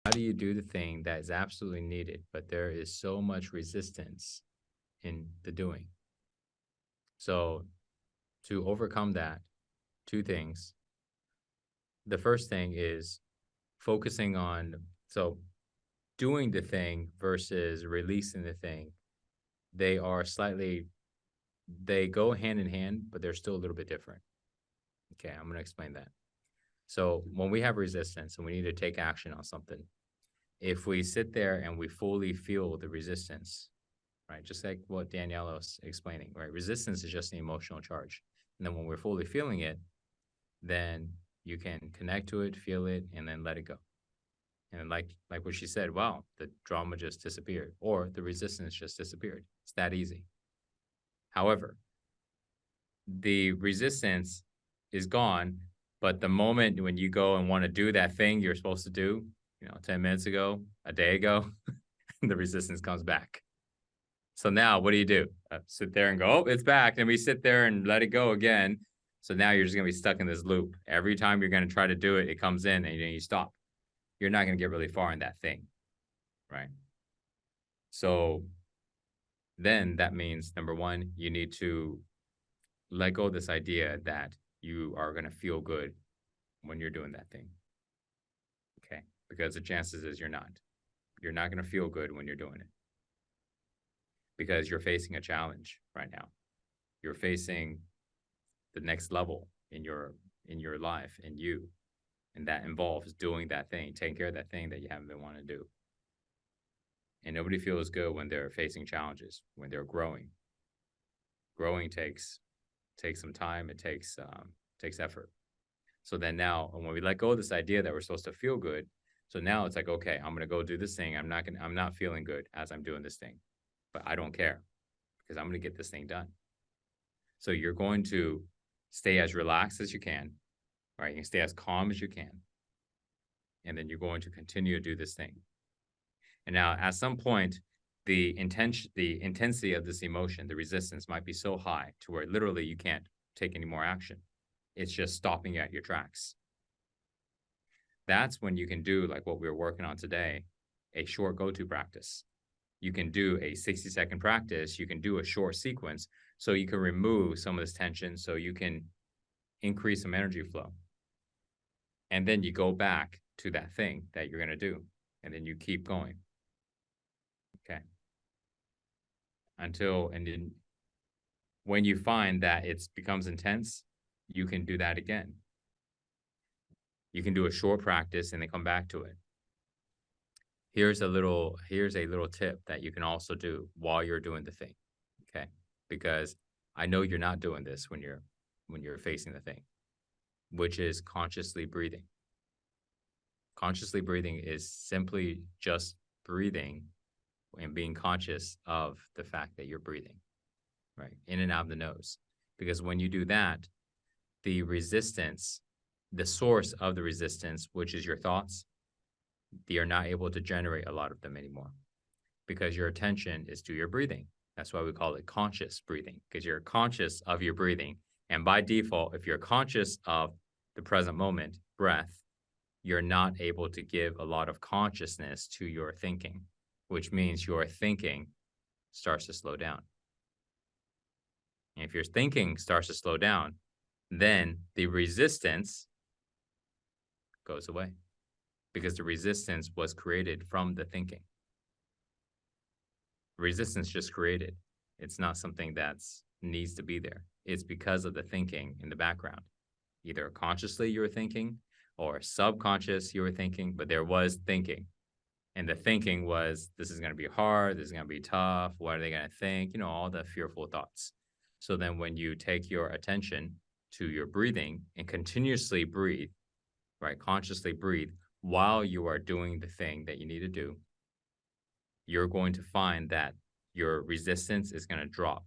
How do you do the thing that is absolutely needed, but there is so much resistance in the doing? So, to overcome that, two things. The first thing is focusing on, so doing the thing versus releasing the thing. They are slightly, they go hand in hand, but they're still a little bit different. Okay, I'm going to explain that. So, when we have resistance and we need to take action on something, if we sit there and we fully feel the resistance, right? Just like what Danielle was explaining, right? Resistance is just the emotional charge. And then when we're fully feeling it, then you can connect to it, feel it, and then let it go. And like what she said, wow, the drama just disappeared, or the resistance just disappeared. It's that easy. However, the resistance is gone, but the moment when you go and want to do that thing you're supposed to do, 10 minutes ago, a day ago, the resistance comes back. So now what do? Sit there and go, oh, it's back. And we sit there and let it go again. So now you're just going to be stuck in this loop. Every time you're going to try to do it, it comes in and you stop. You're not going to get really far in that thing. Right. So then that means number one, you need to let go of this idea that you are going to feel good when you're doing that thing. Okay. Because the chances is you're not. You're not going to feel good when you're doing it because you're facing a challenge right now. You're facing the next level in your life and you, and that involves doing that thing, taking care of that thing that you haven't been wanting to do. And nobody feels good when they're facing challenges, when they're growing. Growing takes some time. It takes effort. So then now, when we let go of this idea that we're supposed to feel good, so now it's like, okay, I'm gonna go do this thing. I'm not feeling good as I'm doing this thing, but I don't care because I'm gonna get this thing done. So you're going to stay as relaxed as you can, right? You can stay as calm as you can. And then you're going to continue to do this thing. And now at some point, the intensity of this emotion, the resistance might be so high to where literally you can't take any more action. It's just stopping you at your tracks. That's when you can do like what we were working on today, a short go-to practice. You can do a 60-second practice. You can do a short sequence so you can remove some of this tension so you can increase some energy flow. And then you go back to that thing that you're going to do. And then you keep going. Okay. And then when you find that it becomes intense, you can do that again. You can do a short practice and then come back to it. Here's a little tip that you can also do while you're doing the thing. Okay. Because I know you're not doing this when you're facing the thing, which is consciously breathing. Consciously breathing is simply just breathing and being conscious of the fact that you're breathing, right? In and out of the nose. Because when you do that, the resistance, the source of the resistance, which is your thoughts, you're not able to generate a lot of them anymore because your attention is to your breathing. That's why we call it conscious breathing, because you're conscious of your breathing. And by default, if you're conscious of the present moment, breath, you're not able to give a lot of consciousness to your thinking, which means your thinking starts to slow down. And if your thinking starts to slow down, then the resistance goes away because the resistance was created from the thinking. Resistance just created. It's not something that needs to be there. It's because of the thinking in the background. Either consciously you were thinking or subconscious you were thinking, but there was thinking. And the thinking was, this is going to be hard. This is going to be tough. What are they going to think? All the fearful thoughts. So then when you take your attention to your breathing and continuously breathe, right? Consciously breathe while you are doing the thing that you need to do, you're going to find that your resistance is going to drop